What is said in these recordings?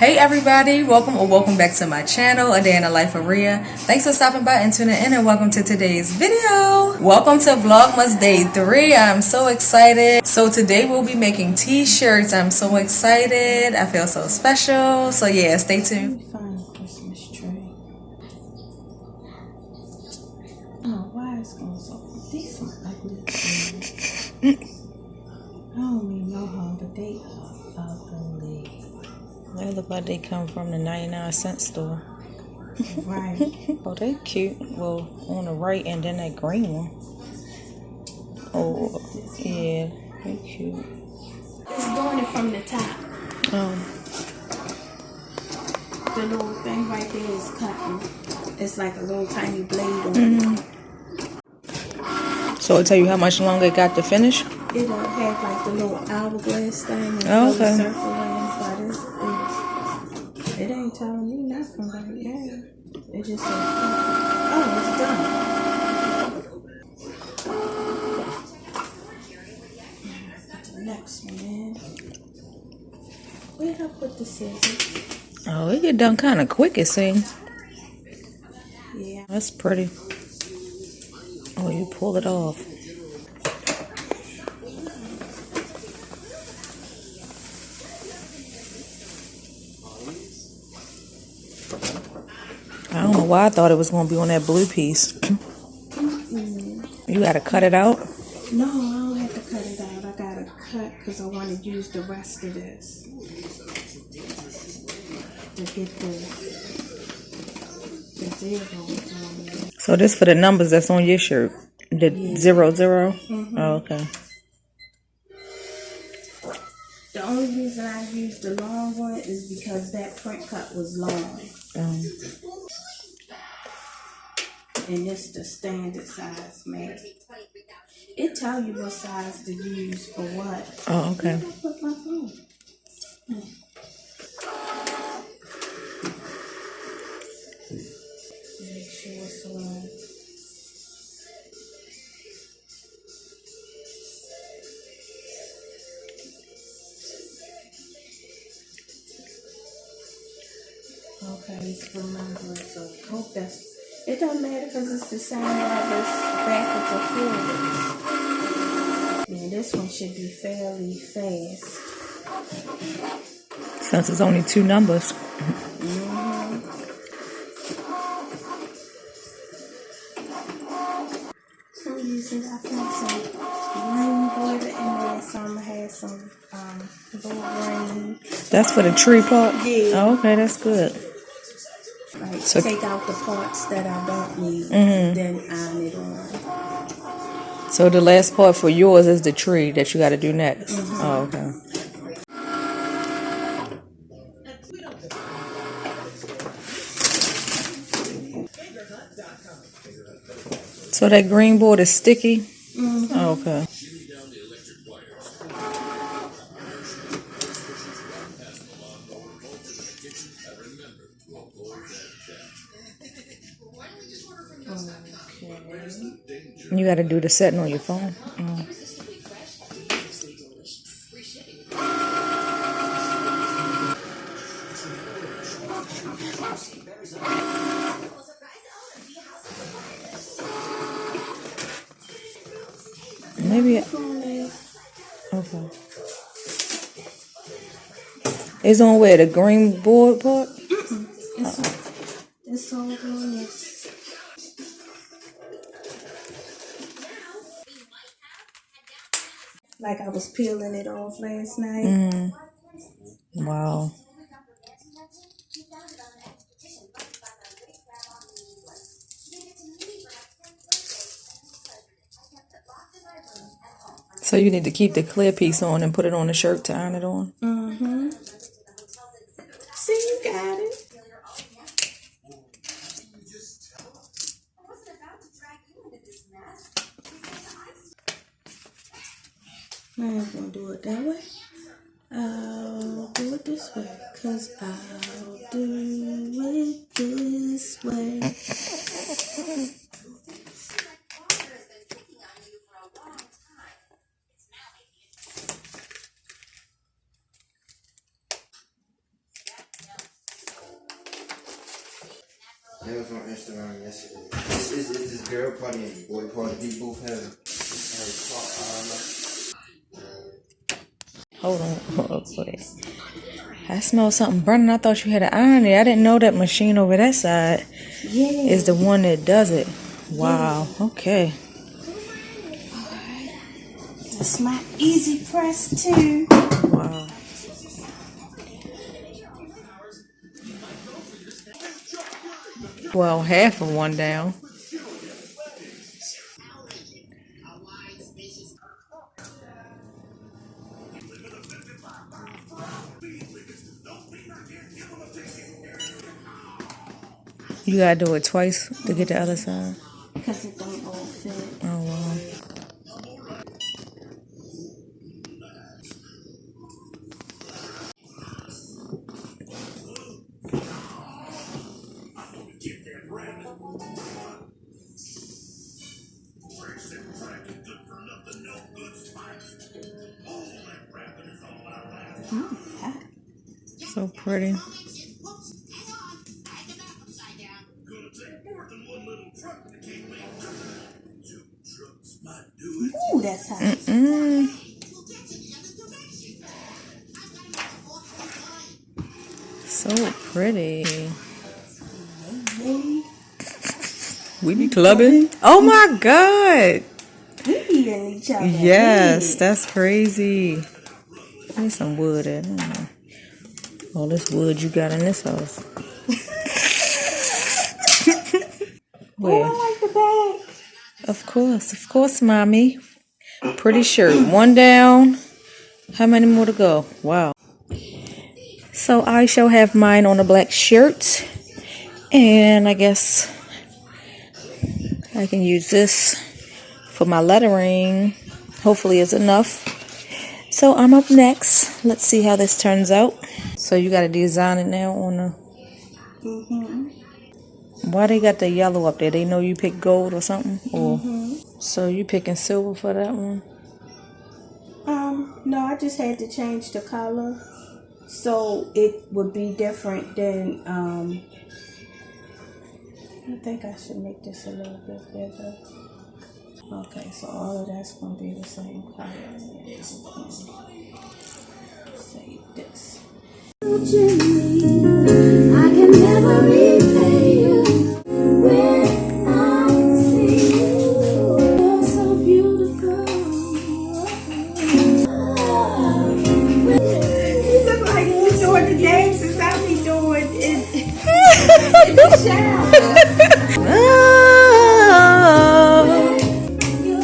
Hey everybody, welcome back to my channel, A Day in the Life of Rhea. Thanks for stopping by and tuning in, and welcome to today's video. Welcome to Vlogmas Day 3. I'm so excited. So today we'll be making t-shirts. I'm so excited. I feel so special. So yeah, stay tuned. Let me find a Christmas tree. Oh, why is going so? These are ugly trees. I don't even know how, but they are ugly. They look like they come from the 99-cent store. Right. Oh, they cute. Well, on the right and then that green one. Oh, yeah, they cute. It's doing it from the top. The little thing right there is cutting. It's like a little tiny blade on it. So it'll tell you how much longer it got to finish? It'll have like the little hourglass thing and Oh, the okay. circle line, but it ain't telling me nothing right now. It just says, oh, it's done. The next one in. Where did I put the scissors? Oh, it get done kind of quick, it seems. Yeah. That's pretty. Oh, you pull it off. I don't know why I thought it was going to be on that blue piece. You got to cut it out? No, I don't have to cut it out. I got to cut because I want to use the rest of this to get the zeros on there. So this for the numbers that's on your shirt? The 00? Mm-hmm. Oh, okay. The only reason I used the long one is because that print cut was long. And it's the standard size mat. It tell you what size to use for what. Oh, okay. Where did I put my phone? Make sure it's on. Okay, it's remember. So hope that's. It don't matter because it's the same numbers backwards or forwards. Yeah, this one should be fairly fast. Since it's only two numbers. Some uses I think some green border in there. Some has some blue green. That's for the tree part? Yeah. Oh, okay, that's good. Like So take out the parts that I don't need, then iron it on. So the last part for yours is the tree that you got to do next. Oh, okay. So that green board is sticky? Oh, okay. You got to do the setting on your phone. Maybe. Okay. It's on where? The green board part? It's all on this. Like I was peeling it off last night. Wow. So you need to keep the clear piece on and put it on the shirt to iron it on? See, you got it. I ain't gonna do it that way. I'll do it this way. Cause I'll do it this way. It was on Instagram yesterday. It's this girl party and boy party. We both have Hold on. Wait. I smell something burning. I thought you had an iron there. I didn't know that machine over that side is the one that does it. Wow. Okay. That's my easy press too. Wow. Well, half of one down. You gotta do it twice to get the other side. Because it don't all fit. Oh wow. So pretty. Ooh, that's hot. So pretty. We be clubbing. Oh my God. We be in each other. Yes, that's crazy. Need some wood in. All this wood you got in this house. Where? Oh, I like the bag. Of course, mommy. Pretty shirt. One down. How many more to go? Wow. So I shall have mine on a black shirt. And I guess I can use this for my lettering. Hopefully it's enough. So I'm up next. Let's see how this turns out. So you got to design it now on the... Why they got the yellow up there? They know you pick gold or something? Or so you picking silver for that one? No, I just had to change the color so it would be different than I think I should make this a little bit bigger. Okay, so all of that's gonna be the same color. Save this. I can never repay you when I see you. You're so beautiful. You look like you doing the dances I be doing in the shower.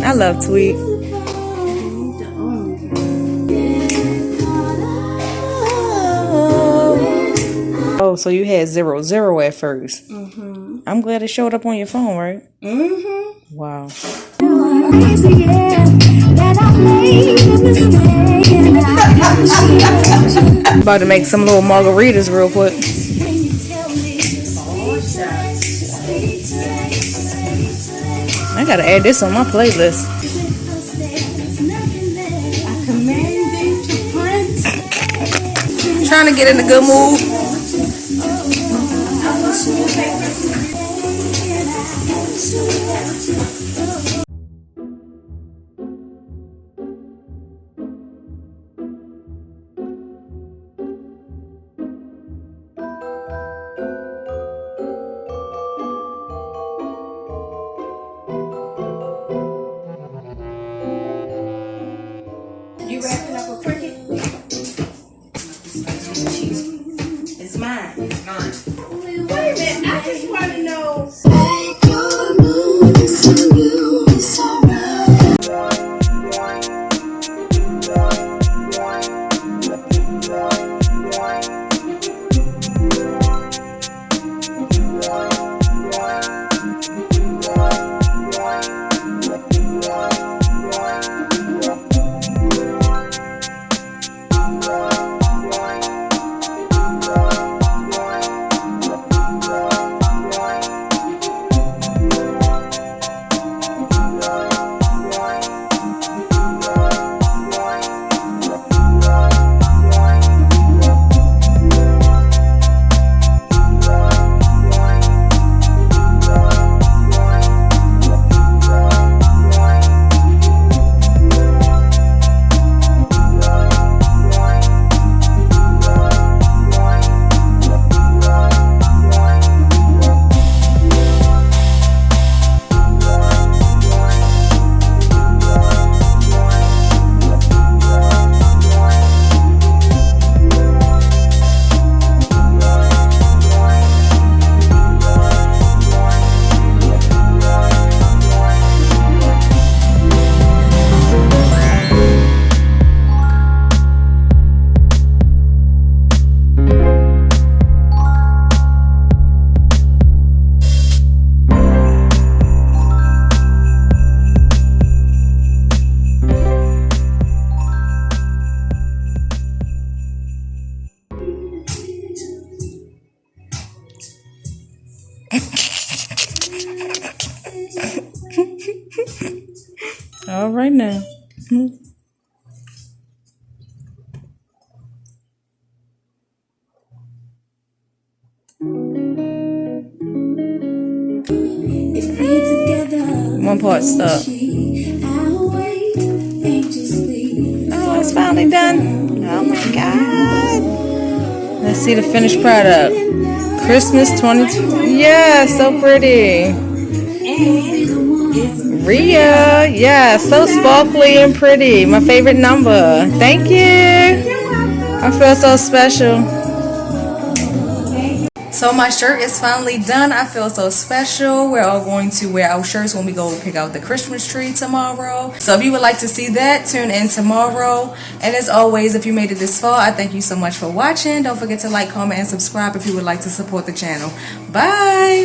I love Tweet. Oh, so you had 0 at first. I'm glad it showed up on your phone, right? Wow. About to make some little margaritas real quick. I gotta add this on my playlist. I command thee to print. Trying to get in a good mood. You wrapping up a Cricut? It's mine. It's mine. Wait a minute, I just want to know. All right now. If we're together, One part stuck. I'll wait anxiously. Oh, it's finally done. Oh my God. Let's see the finished product. Christmas 22. Yeah, so pretty. Rhea. Yeah, so sparkly and pretty. My favorite number. Thank you. I feel so special. So my shirt is finally done. I feel so special. We're all going to wear our shirts when we go pick out the Christmas tree tomorrow. So if you would like to see that, tune in tomorrow. And as always, if you made it this far, I thank you so much for watching. Don't forget to like, comment, and subscribe if you would like to support the channel. Bye.